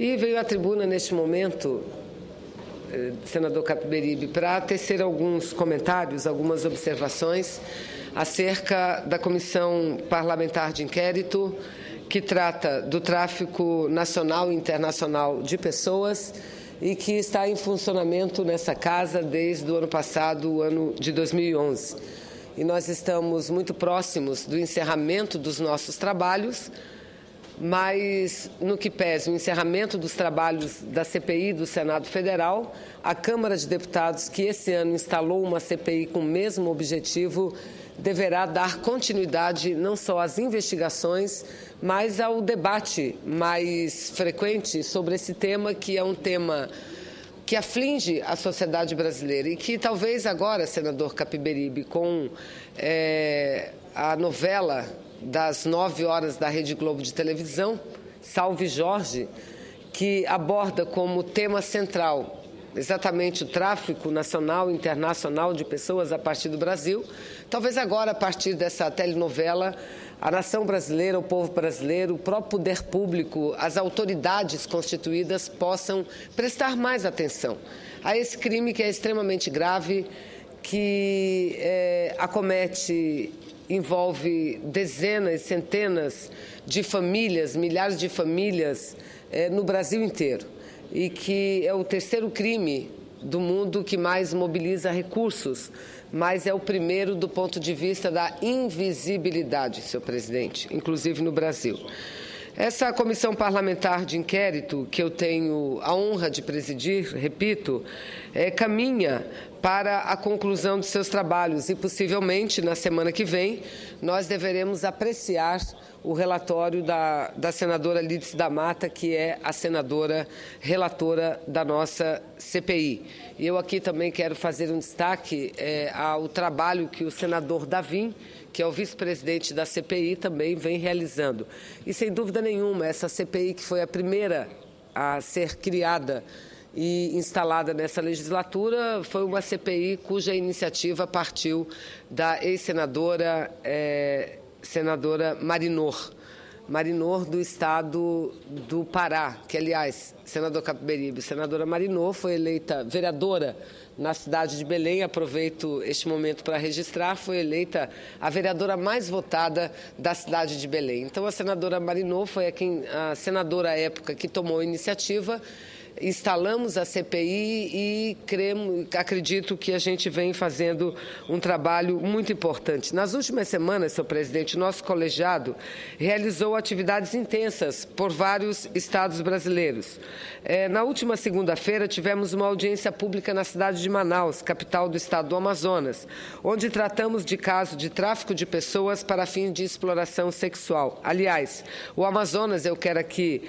E veio à tribuna neste momento, senador Capiberibe, para tecer alguns comentários, algumas observações acerca da Comissão Parlamentar de Inquérito, que trata do tráfico nacional e internacional de pessoas e que está em funcionamento nessa casa desde o ano passado, o ano de 2011. E nós estamos muito próximos do encerramento dos nossos trabalhos, mas no que pese o encerramento dos trabalhos da CPI do Senado Federal, a Câmara de Deputados, que esse ano instalou uma CPI com o mesmo objetivo, deverá dar continuidade não só às investigações, mas ao debate mais frequente sobre esse tema, que é um tema que aflige a sociedade brasileira e que talvez agora, senador Capiberibe, com a novela das 9 horas da Rede Globo de televisão, Salve Jorge, que aborda como tema central exatamente o tráfico nacional e internacional de pessoas a partir do Brasil. Talvez agora, a partir dessa telenovela, a nação brasileira, o povo brasileiro, o próprio poder público, as autoridades constituídas possam prestar mais atenção a esse crime que é extremamente grave, que acomete, envolve dezenas, centenas de famílias, milhares de famílias no Brasil inteiro, e que é o terceiro crime do mundo que mais mobiliza recursos, mas é o primeiro do ponto de vista da invisibilidade, senhor presidente, inclusive no Brasil. Essa comissão parlamentar de inquérito, que eu tenho a honra de presidir, repito, caminha para a conclusão de seus trabalhos e, possivelmente, na semana que vem, nós deveremos apreciar o relatório da senadora Lídice da Mata, que é a senadora relatora da nossa CPI. E eu aqui também quero fazer um destaque ao trabalho que o senador Davim, que é o vice-presidente da CPI, também vem realizando. E, sem dúvida nenhuma, essa CPI, que foi a primeira a ser criada e instalada nessa legislatura, foi uma CPI cuja iniciativa partiu da ex-senadora senadora Marinor do estado do Pará, que, aliás, senador Capiberibe, senadora Marinor foi eleita vereadora na cidade de Belém. Aproveito este momento para registrar, foi eleita a vereadora mais votada da cidade de Belém. Então, a senadora Marinor foi a senadora à época que tomou a iniciativa. Instalamos a CPI e acredito que a gente vem fazendo um trabalho muito importante. Nas últimas semanas, senhor presidente, nosso colegiado realizou atividades intensas por vários estados brasileiros. Na última segunda-feira, tivemos uma audiência pública na cidade de Manaus, capital do estado do Amazonas, onde tratamos de caso de tráfico de pessoas para fim de exploração sexual. Aliás, o Amazonas, eu quero aqui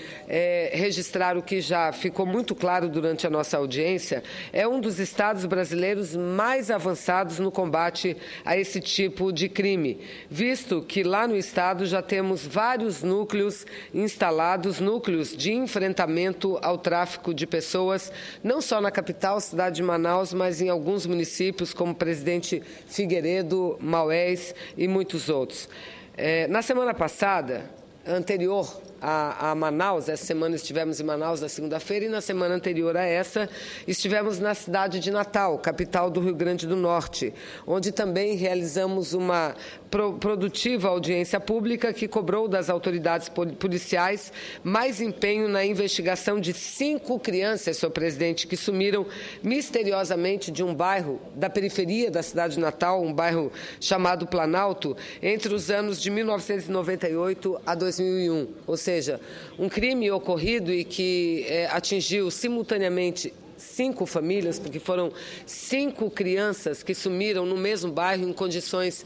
registrar o que já ficou muito claro durante a nossa audiência, é um dos estados brasileiros mais avançados no combate a esse tipo de crime, visto que lá no estado já temos vários núcleos instalados, núcleos de enfrentamento ao tráfico de pessoas, não só na capital, cidade de Manaus, mas em alguns municípios como Presidente Figueiredo, Maués e muitos outros. Na semana passada, anterior a Manaus, essa semana estivemos em Manaus na segunda-feira, e na semana anterior a essa estivemos na cidade de Natal, capital do Rio Grande do Norte, onde também realizamos uma produtiva audiência pública que cobrou das autoridades policiais mais empenho na investigação de 5 crianças, senhor presidente, que sumiram misteriosamente de um bairro da periferia da cidade de Natal, um bairro chamado Planalto, entre os anos de 1998 a 2001, ou seja, um crime ocorrido e que atingiu simultaneamente 5 famílias, porque foram 5 crianças que sumiram no mesmo bairro em condições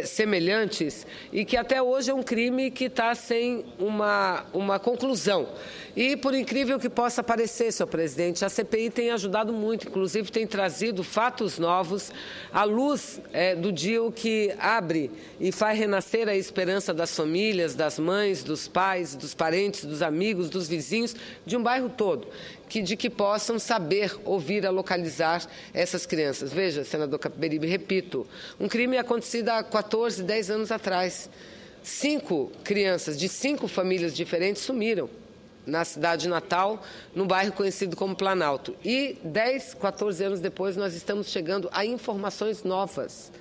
semelhantes, e que até hoje é um crime que está sem uma conclusão. E, por incrível que possa parecer, senhor presidente, a CPI tem ajudado muito, inclusive tem trazido fatos novos à luz do dia, o que abre e faz renascer a esperança das famílias, das mães, dos pais, dos parentes, dos amigos, dos vizinhos, de um bairro todo, de que possam saber, ouvir, a localizar essas crianças. Veja, senador Capiberibe, repito, um crime acontecido há 14, 10 anos atrás. 5 crianças de 5 famílias diferentes sumiram. na cidade de Natal, no bairro conhecido como Planalto. E 10, 14 anos depois, nós estamos chegando a informações novas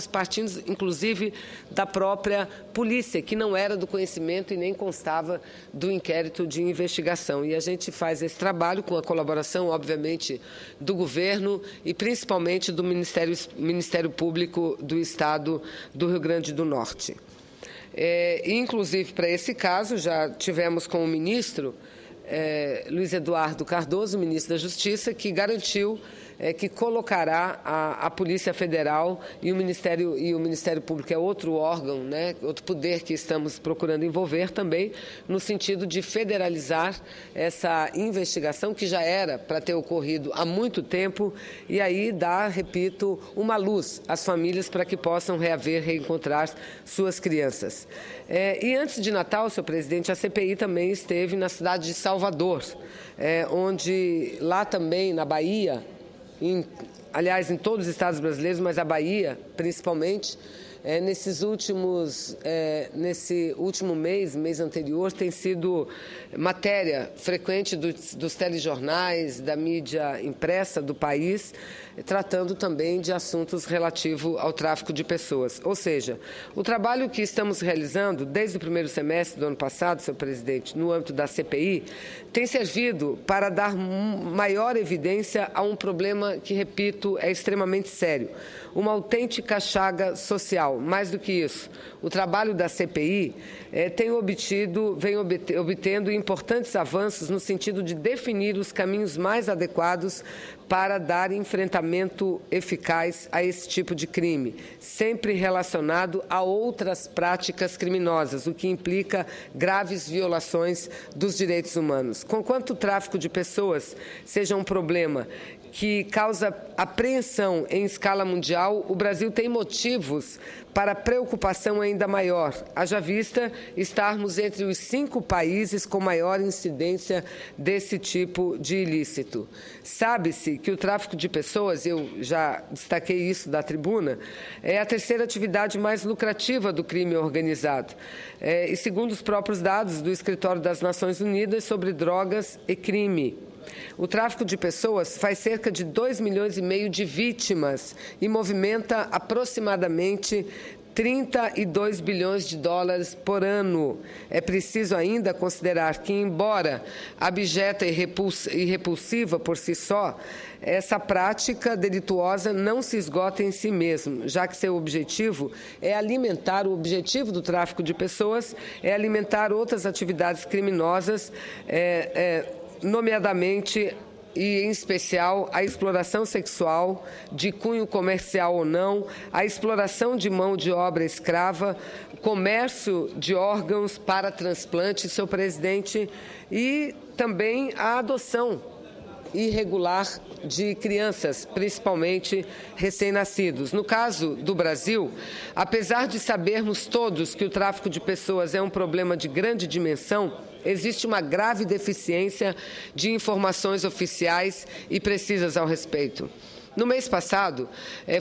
partindo, inclusive, da própria polícia, que não era do conhecimento e nem constava do inquérito de investigação. E a gente faz esse trabalho com a colaboração, obviamente, do governo e, principalmente, do Ministério Público do Estado do Rio Grande do Norte. Inclusive, para esse caso, já tivemos com o ministro Luiz Eduardo Cardoso, ministro da Justiça, que garantiu que colocará a Polícia Federal e o Ministério Público, é outro órgão, né, outro poder que estamos procurando envolver também, no sentido de federalizar essa investigação que já era para ter ocorrido há muito tempo e aí dar, repito, uma luz às famílias para que possam reencontrar suas crianças. E antes de Natal, senhor presidente, a CPI também esteve na cidade de Salvador, onde lá também, na Bahia, aliás, em todos os estados brasileiros, mas a Bahia, principalmente, nesse último mês anterior, tem sido matéria frequente dos telejornais, da mídia impressa do país, tratando também de assuntos relativos ao tráfico de pessoas. Ou seja, o trabalho que estamos realizando desde o primeiro semestre do ano passado, senhor presidente, no âmbito da CPI, tem servido para dar maior evidência a um problema que, repito, é extremamente sério, uma autêntica chaga social. Mais do que isso, o trabalho da CPI vem obtendo importantes avanços no sentido de definir os caminhos mais adequados para dar enfrentamento eficaz a esse tipo de crime, sempre relacionado a outras práticas criminosas, o que implica graves violações dos direitos humanos. Conquanto o tráfico de pessoas seja um problema que causa apreensão em escala mundial, o Brasil tem motivos para preocupação ainda maior, haja vista estarmos entre os 5 países com maior incidência desse tipo de ilícito. Sabe-se que o tráfico de pessoas, eu já destaquei isso da tribuna, é a terceira atividade mais lucrativa do crime organizado. E segundo os próprios dados do Escritório das Nações Unidas sobre drogas e crime, o tráfico de pessoas faz cerca de 2,5 milhões de vítimas e movimenta aproximadamente 32 bilhões de dólares por ano. É preciso ainda considerar que, embora abjeta e repulsiva por si só, essa prática delituosa não se esgota em si mesmo, já que seu objetivo é alimentar, o objetivo do tráfico de pessoas é alimentar outras atividades criminosas, nomeadamente e, em especial, a exploração sexual, de cunho comercial ou não, a exploração de mão de obra escrava, comércio de órgãos para transplante, senhor presidente, e também a adoção irregular de crianças, principalmente recém-nascidos. No caso do Brasil, apesar de sabermos todos que o tráfico de pessoas é um problema de grande dimensão, existe uma grave deficiência de informações oficiais e precisas ao respeito. No mês passado,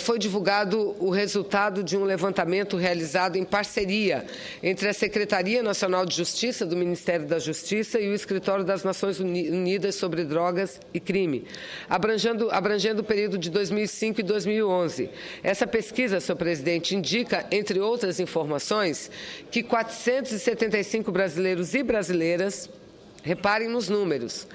foi divulgado o resultado de um levantamento realizado em parceria entre a Secretaria Nacional de Justiça do Ministério da Justiça e o Escritório das Nações Unidas sobre Drogas e Crime, abrangendo o período de 2005 e 2011. Essa pesquisa, senhor presidente, indica, entre outras informações, que 475 brasileiros e brasileiras, reparem nos números,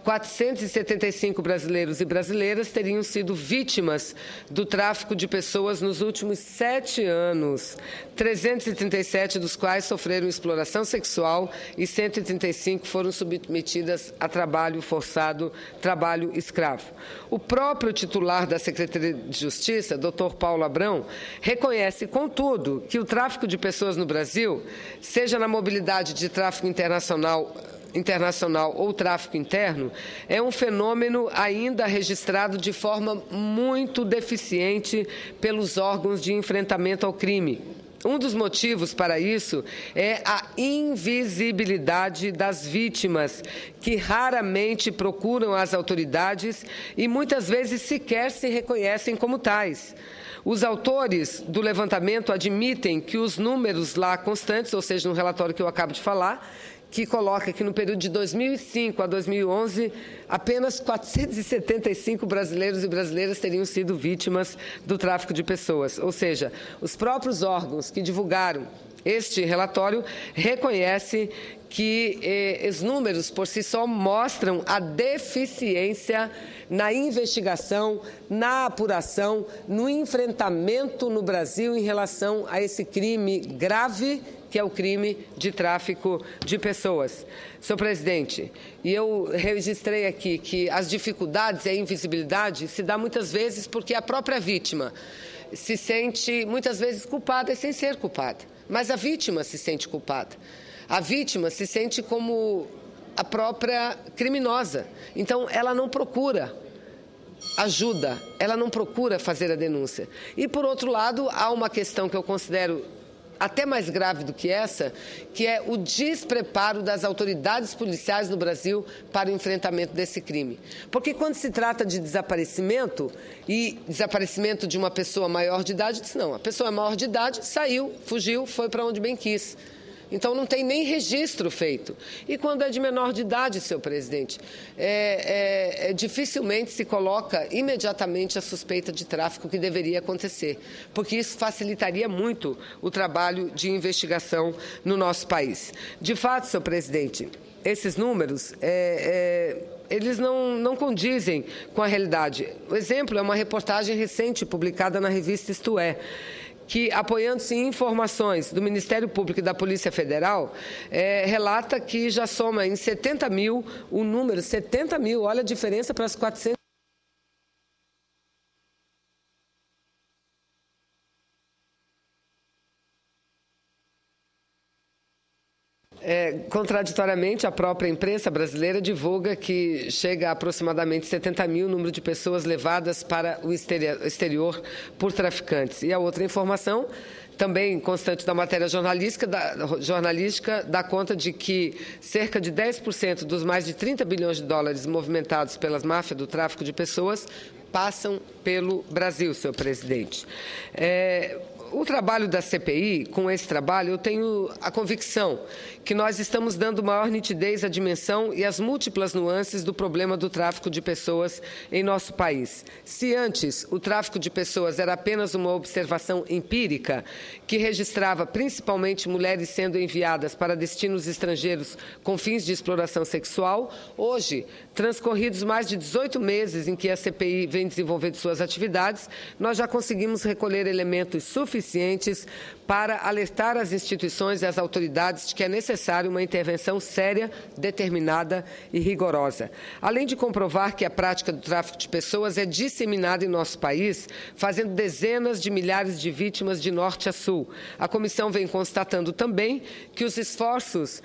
475 brasileiros e brasileiras teriam sido vítimas do tráfico de pessoas nos últimos 7 anos, 337 dos quais sofreram exploração sexual e 135 foram submetidas a trabalho forçado, trabalho escravo. O próprio titular da Secretaria de Justiça, Dr. Paulo Abrão, reconhece, contudo, que o tráfico de pessoas no Brasil, seja na mobilidade de tráfico internacional ou tráfico interno, é um fenômeno ainda registrado de forma muito deficiente pelos órgãos de enfrentamento ao crime. Um dos motivos para isso é a invisibilidade das vítimas, que raramente procuram as autoridades e muitas vezes sequer se reconhecem como tais. Os autores do levantamento admitem que os números lá constantes, ou seja, no relatório que eu acabo de falar, que coloca que no período de 2005 a 2011, apenas 475 brasileiros e brasileiras teriam sido vítimas do tráfico de pessoas. Ou seja, os próprios órgãos que divulgaram este relatório reconhecem que os números por si só mostram a deficiência na investigação, na apuração, no enfrentamento no Brasil em relação a esse crime grave, que é o crime de tráfico de pessoas. Senhor presidente, e eu registrei aqui que as dificuldades e a invisibilidade se dá muitas vezes porque a própria vítima se sente muitas vezes culpada sem ser culpada, mas a vítima se sente culpada. A vítima se sente como a própria criminosa. Então, ela não procura ajuda, ela não procura fazer a denúncia. E, por outro lado, há uma questão que eu considero até mais grave do que essa, que é o despreparo das autoridades policiais no Brasil para o enfrentamento desse crime. Porque quando se trata de desaparecimento, e desaparecimento de uma pessoa maior de idade, diz não, a pessoa maior de idade saiu, fugiu, foi para onde bem quis. Então, não tem nem registro feito. E quando é de menor de idade, senhor presidente, dificilmente se coloca imediatamente a suspeita de tráfico que deveria acontecer, porque isso facilitaria muito o trabalho de investigação no nosso país. De fato, senhor presidente, esses números, eles não condizem com a realidade. O exemplo é uma reportagem recente publicada na revista Isto É, que, apoiando-se em informações do Ministério Público e da Polícia Federal, relata que já soma em 70 mil o número, 70 mil, olha a diferença para as 400. Contraditoriamente, a própria imprensa brasileira divulga que chega a aproximadamente 70 mil o número de pessoas levadas para o exterior por traficantes. E a outra informação, também constante da matéria jornalística, dá conta de que cerca de 10% dos mais de 30 bilhões de dólares movimentados pelas máfias do tráfico de pessoas passam pelo Brasil, senhor presidente. O trabalho da CPI, com esse trabalho, eu tenho a convicção que nós estamos dando maior nitidez à dimensão e às múltiplas nuances do problema do tráfico de pessoas em nosso país. Se antes o tráfico de pessoas era apenas uma observação empírica, que registrava principalmente mulheres sendo enviadas para destinos estrangeiros com fins de exploração sexual, hoje, transcorridos mais de 18 meses em que a CPI vem desenvolvendo suas atividades, nós já conseguimos recolher elementos suficientes para alertar as instituições e as autoridades de que é necessário uma intervenção séria, determinada e rigorosa. Além de comprovar que a prática do tráfico de pessoas é disseminada em nosso país, fazendo dezenas de milhares de vítimas de norte a sul, a comissão vem constatando também que os esforços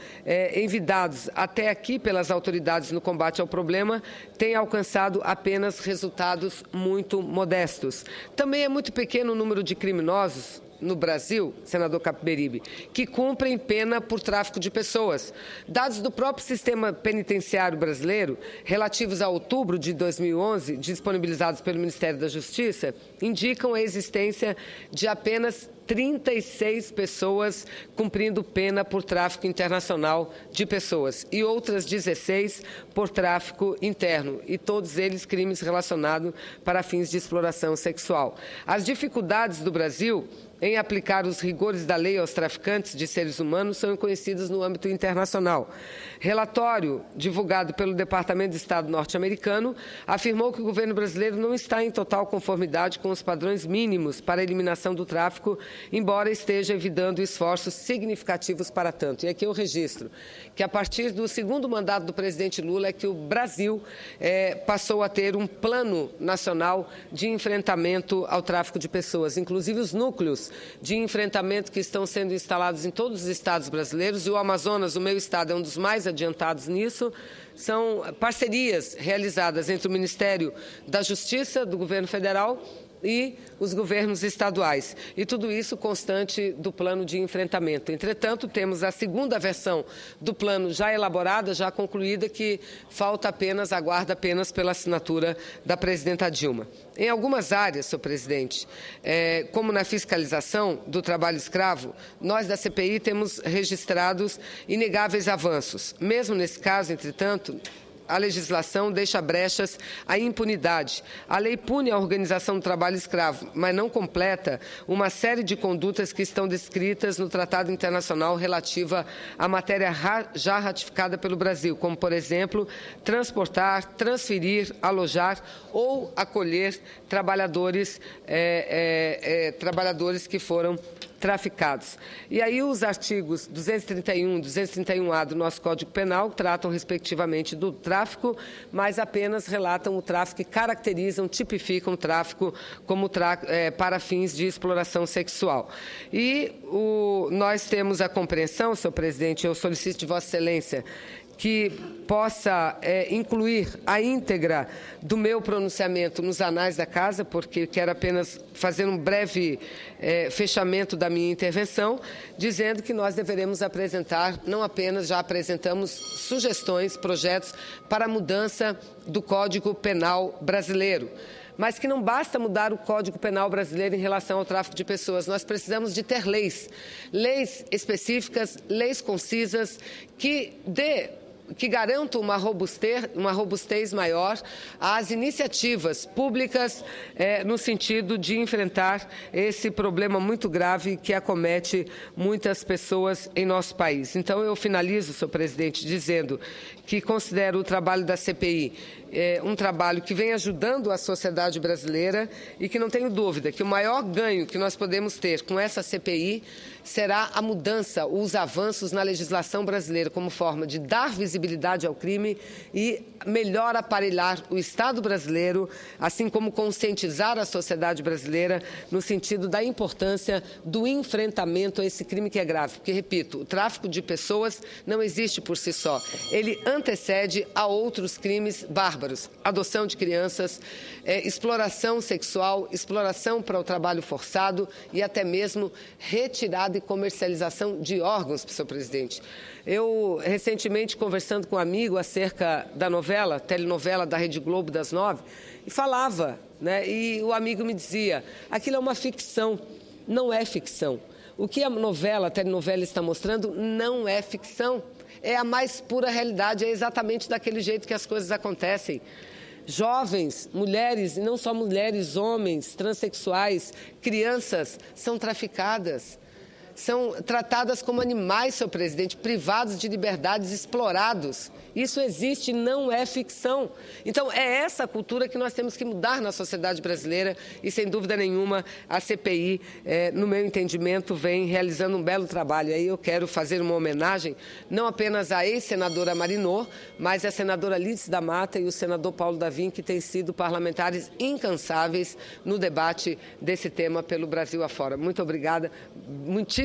envidados até aqui pelas autoridades no combate ao problema têm alcançado apenas resultados muito modestos. Também é muito pequeno o número de criminosos no Brasil, senador Capiberibe, que cumprem pena por tráfico de pessoas. Dados do próprio sistema penitenciário brasileiro, relativos a outubro de 2011, disponibilizados pelo Ministério da Justiça, indicam a existência de apenas 36 pessoas cumprindo pena por tráfico internacional de pessoas e outras 16 por tráfico interno, e todos eles crimes relacionados para fins de exploração sexual. As dificuldades do Brasil em aplicar os rigores da lei aos traficantes de seres humanos são conhecidas no âmbito internacional. Relatório divulgado pelo Departamento de Estado norte-americano afirmou que o governo brasileiro não está em total conformidade com os padrões mínimos para a eliminação do tráfico, embora esteja evitando esforços significativos para tanto. E aqui eu registro que, a partir do segundo mandato do presidente Lula, é que o Brasil passou a ter um plano nacional de enfrentamento ao tráfico de pessoas, inclusive os núcleos de enfrentamento que estão sendo instalados em todos os estados brasileiros, e o Amazonas, o meu estado, é um dos mais adiantados nisso. São parcerias realizadas entre o Ministério da Justiça do Governo Federal e os governos estaduais. E tudo isso constante do plano de enfrentamento. Entretanto, temos a segunda versão do plano já elaborada, já concluída, que aguarda apenas pela assinatura da presidenta Dilma. Em algumas áreas, senhor presidente, como na fiscalização do trabalho escravo, nós da CPI temos registrados inegáveis avanços. Mesmo nesse caso, entretanto, a legislação deixa brechas à impunidade. A lei pune a organização do trabalho escravo, mas não completa uma série de condutas que estão descritas no Tratado Internacional relativa à matéria já ratificada pelo Brasil, como, por exemplo, transportar, transferir, alojar ou acolher trabalhadores que foram traficados. E aí os artigos 231 e 231-A do nosso Código Penal tratam, respectivamente, do tráfico, mas apenas relatam o tráfico e caracterizam, tipificam o tráfico como para fins de exploração sexual. E nós temos a compreensão, senhor presidente, eu solicito de Vossa Excelência que possa incluir a íntegra do meu pronunciamento nos anais da Casa, porque quero apenas fazer um breve fechamento da minha intervenção, dizendo que nós deveremos apresentar, não apenas já apresentamos sugestões, projetos para a mudança do Código Penal brasileiro, mas que não basta mudar o Código Penal brasileiro em relação ao tráfico de pessoas. Nós precisamos de ter leis específicas, leis concisas, que garantam uma robustez maior às iniciativas públicas no sentido de enfrentar esse problema muito grave que acomete muitas pessoas em nosso país. Então, eu finalizo, senhor presidente, dizendo que considero o trabalho da CPI um trabalho que vem ajudando a sociedade brasileira e que não tenho dúvida que o maior ganho que nós podemos ter com essa CPI será a mudança, os avanços na legislação brasileira como forma de dar visibilidade ao crime e melhor aparelhar o Estado brasileiro, assim como conscientizar a sociedade brasileira no sentido da importância do enfrentamento a esse crime que é grave. Porque, repito, o tráfico de pessoas não existe por si só. Ele antecede a outros crimes bárbaros. Adoção de crianças, exploração sexual, exploração para o trabalho forçado e até mesmo retirada e comercialização de órgãos, senhor presidente. Eu, recentemente, conversando com um amigo acerca da telenovela da Rede Globo das 9, e falava, e o amigo me dizia, aquilo é uma ficção, não é ficção. O que a telenovela está mostrando não é ficção, é a mais pura realidade, é exatamente daquele jeito que as coisas acontecem. Jovens, mulheres, e não só mulheres, homens, transexuais, crianças são traficadas. São tratadas como animais, senhor presidente, privados de liberdades, explorados. Isso existe, não é ficção. Então, é essa cultura que nós temos que mudar na sociedade brasileira e, sem dúvida nenhuma, a CPI, no meu entendimento, vem realizando um belo trabalho. Aí eu quero fazer uma homenagem, não apenas à ex-senadora Marinô, mas à senadora Lídice da Mata e o senador Paulo Davim, que têm sido parlamentares incansáveis no debate desse tema pelo Brasil afora. Muito obrigada. Muitíssimo